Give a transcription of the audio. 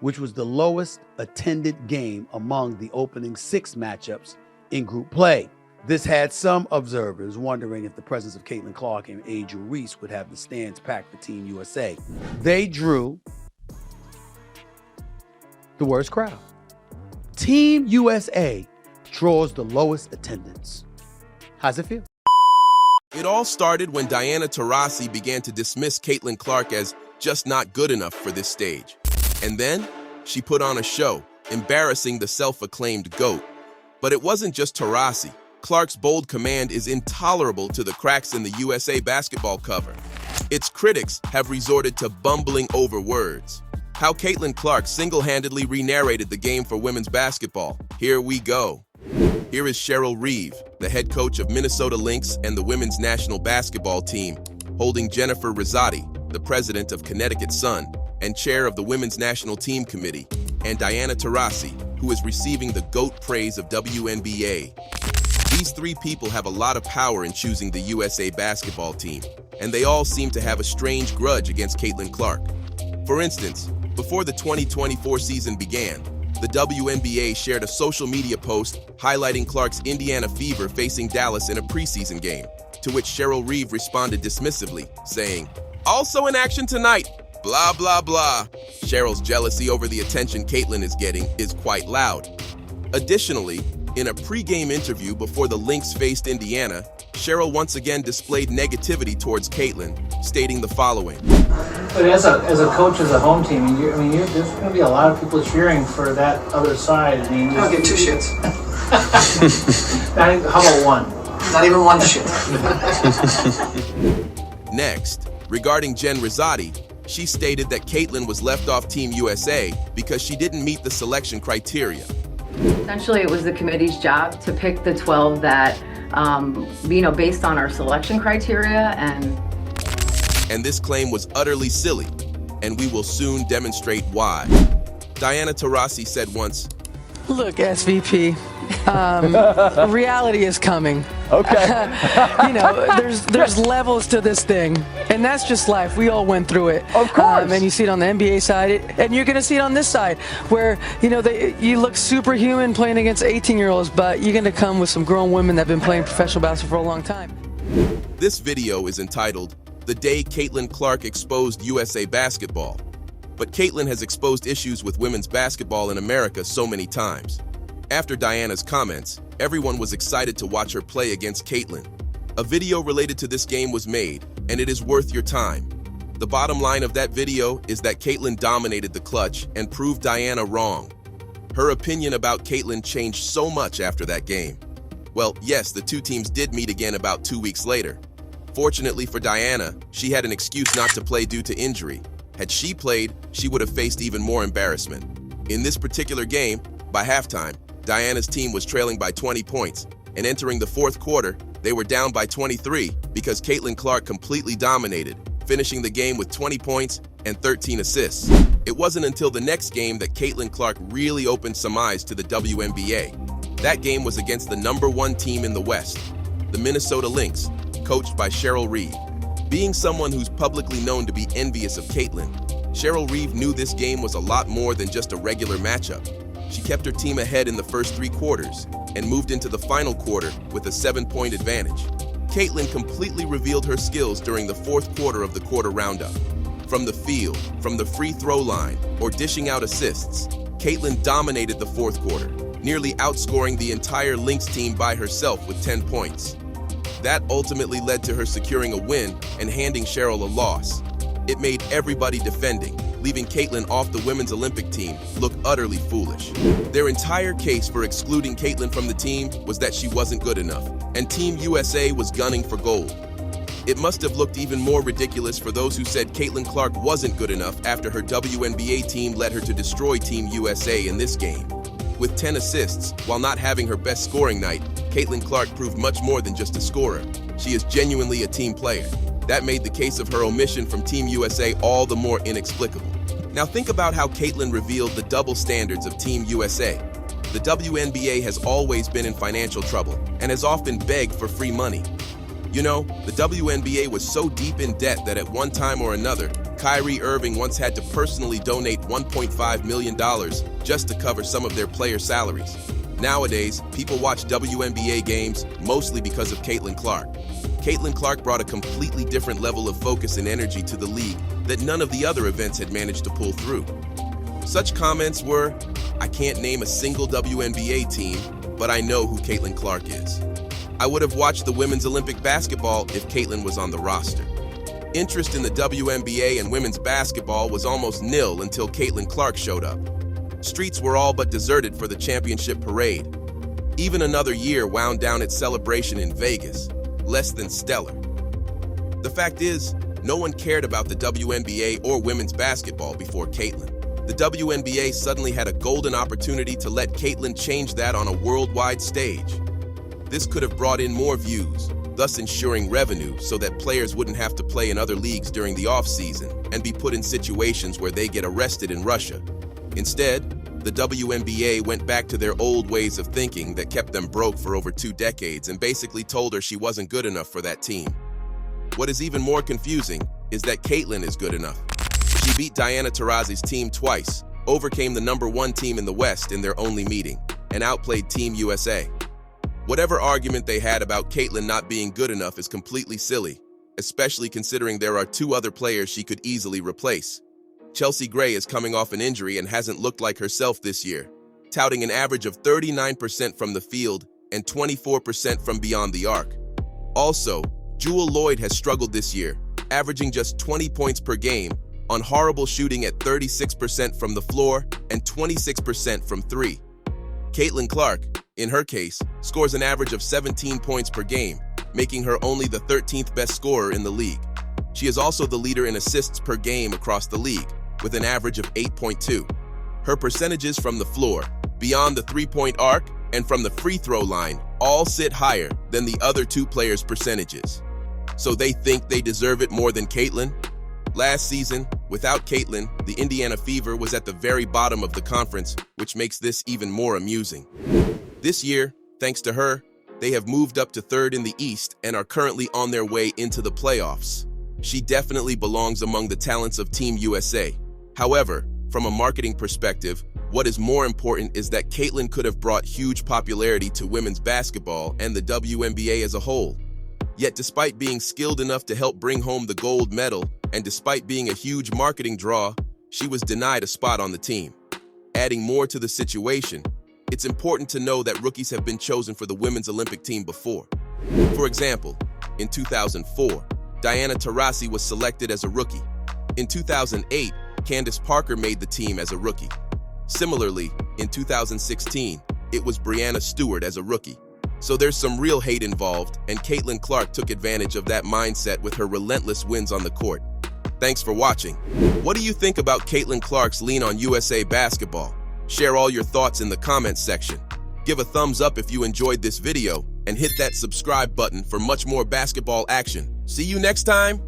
which was the lowest attended game among the opening 6 matchups in group play. This had some observers wondering if the presence of Caitlin Clark and Angel Reese would have the stands packed for Team USA. They drew the worst crowd. Team USA draws the lowest attendance. How's it feel? It all started when Diana Taurasi began to dismiss Caitlin Clark as just not good enough for this stage. And then she put on a show, embarrassing the self-acclaimed GOAT. But it wasn't just Taurasi. Clark's bold command is intolerable to the cracks in the USA basketball cover. Its critics have resorted to bumbling over words. How Caitlin Clark single-handedly re-narrated the game for women's basketball. Here we go. Here is Cheryl Reeve, the head coach of Minnesota Lynx and the women's national basketball team, holding Jen Rizzotti, the president of Connecticut Sun and chair of the women's national team committee, and Diana Taurasi, who is receiving the GOAT praise of WNBA. These 3 people have a lot of power in choosing the USA basketball team, and they all seem to have a strange grudge against Caitlin Clark. For instance, before the 2024 season began, the WNBA shared a social media post highlighting Clark's Indiana Fever facing Dallas in a preseason game, to which Cheryl Reeve responded dismissively, saying, "Also in action tonight, blah, blah, blah." Cheryl's jealousy over the attention Caitlin is getting is quite loud. Additionally, in a pre-game interview before the Lynx faced Indiana, Cheryl once again displayed negativity towards Caitlin, stating the following. But as a coach of the home team, there's going to be a lot of people cheering for that other side. I'll give 2 shits. How about 1? Not even 1 shit. Next, regarding Jen Rizzotti, she stated that Caitlin was left off Team USA because she didn't meet the selection criteria. Essentially, it was the committee's job to pick the 12 that, based on our selection criteria. And this claim was utterly silly, and we will soon demonstrate why. Diana Taurasi said once, "Look, SVP, reality is coming. Okay. There's levels to this thing, and that's just life. We all went through it. Of course. And you see it on the NBA side, and you're going to see it on this side, where you look superhuman playing against 18-year-olds, but you're going to come with some grown women that've been playing professional basketball for a long time." This video is entitled, "The Day Caitlin Clark Exposed USA Basketball." But Caitlin has exposed issues with women's basketball in America so many times. After Diana's comments, everyone was excited to watch her play against Caitlin. A video related to this game was made, and it is worth your time. The bottom line of that video is that Caitlin dominated the clutch and proved Diana wrong. Her opinion about Caitlin changed so much after that game. Well, yes, the 2 teams did meet again about 2 weeks later. Fortunately for Diana, she had an excuse not to play due to injury. Had she played, she would have faced even more embarrassment. In this particular game, by halftime, Diana's team was trailing by 20 points, and entering the 4th quarter, they were down by 23 because Caitlin Clark completely dominated, finishing the game with 20 points and 13 assists. It wasn't until the next game that Caitlin Clark really opened some eyes to the WNBA. That game was against the #1 team in the West, the Minnesota Lynx, coached by Cheryl Reeve. Being someone who's publicly known to be envious of Caitlin, Cheryl Reeve knew this game was a lot more than just a regular matchup. She kept her team ahead in the first 3 quarters and moved into the final quarter with a 7-point advantage. Caitlin completely revealed her skills during the 4th quarter of the quarter roundup. From the field, from the free throw line, or dishing out assists, Caitlin dominated the 4th quarter, nearly outscoring the entire Lynx team by herself with 10 points. That ultimately led to her securing a win and handing Cheryl a loss. It made everybody defending, leaving Caitlin off the women's Olympic team, look utterly foolish. Their entire case for excluding Caitlin from the team was that she wasn't good enough, and Team USA was gunning for gold. It must have looked even more ridiculous for those who said Caitlin Clark wasn't good enough after her WNBA team led her to destroy Team USA in this game. With 10 assists, while not having her best scoring night, Caitlin Clark proved much more than just a scorer. She is genuinely a team player. That made the case of her omission from Team USA all the more inexplicable. Now think about how Caitlin revealed the double standards of Team USA. The WNBA has always been in financial trouble and has often begged for free money. You know, the WNBA was so deep in debt that at one time or another, Kyrie Irving once had to personally donate $1.5 million just to cover some of their player salaries. Nowadays, people watch WNBA games mostly because of Caitlin Clark. Caitlin Clark brought a completely different level of focus and energy to the league that none of the other events had managed to pull through. Such comments were, "I can't name a single WNBA team, but I know who Caitlin Clark is. I would have watched the women's Olympic basketball if Caitlin was on the roster." Interest in the WNBA and women's basketball was almost nil until Caitlin Clark showed up. Streets were all but deserted for the championship parade. Even another year wound down its celebration in Vegas, less than stellar. The fact is, no one cared about the WNBA or women's basketball before Caitlin. The WNBA suddenly had a golden opportunity to let Caitlin change that on a worldwide stage. This could have brought in more views, thus ensuring revenue so that players wouldn't have to play in other leagues during the off-season and be put in situations where they get arrested in Russia. Instead, the WNBA went back to their old ways of thinking that kept them broke for over 2 decades and basically told her she wasn't good enough for that team. What is even more confusing is that Caitlin is good enough. She beat Diana Taurasi's team twice, overcame the #1 team in the West in their only meeting, and outplayed Team USA. Whatever argument they had about Caitlin not being good enough is completely silly, especially considering there are 2 other players she could easily replace. Chelsea Gray is coming off an injury and hasn't looked like herself this year, touting an average of 39% from the field and 24% from beyond the arc. Also, Jewel Lloyd has struggled this year, averaging just 20 points per game on horrible shooting at 36% from the floor and 26% from 3. Caitlin Clark, in her case, scores an average of 17 points per game, making her only the 13th best scorer in the league. She is also the leader in assists per game across the league, with an average of 8.2. Her percentages from the floor, beyond the 3-point arc, and from the free throw line all sit higher than the other 2 players' percentages. So they think they deserve it more than Caitlin? Last season, without Caitlin, the Indiana Fever was at the very bottom of the conference, which makes this even more amusing. This year, thanks to her, they have moved up to 3rd in the East and are currently on their way into the playoffs. She definitely belongs among the talents of Team USA. However, from a marketing perspective, what is more important is that Caitlin could have brought huge popularity to women's basketball and the WNBA as a whole. Yet despite being skilled enough to help bring home the gold medal, and despite being a huge marketing draw, she was denied a spot on the team. Adding more to the situation, it's important to know that rookies have been chosen for the women's Olympic team before. For example, in 2004, Diana Taurasi was selected as a rookie. In 2008, Candace Parker made the team as a rookie. Similarly, in 2016, it was Breanna Stewart as a rookie. So there's some real hate involved, and Caitlin Clark took advantage of that mindset with her relentless wins on the court. Thanks for watching. What do you think about Caitlin Clark's lean on USA basketball? Share all your thoughts in the comments section. Give a thumbs up if you enjoyed this video, and hit that subscribe button for much more basketball action. See you next time!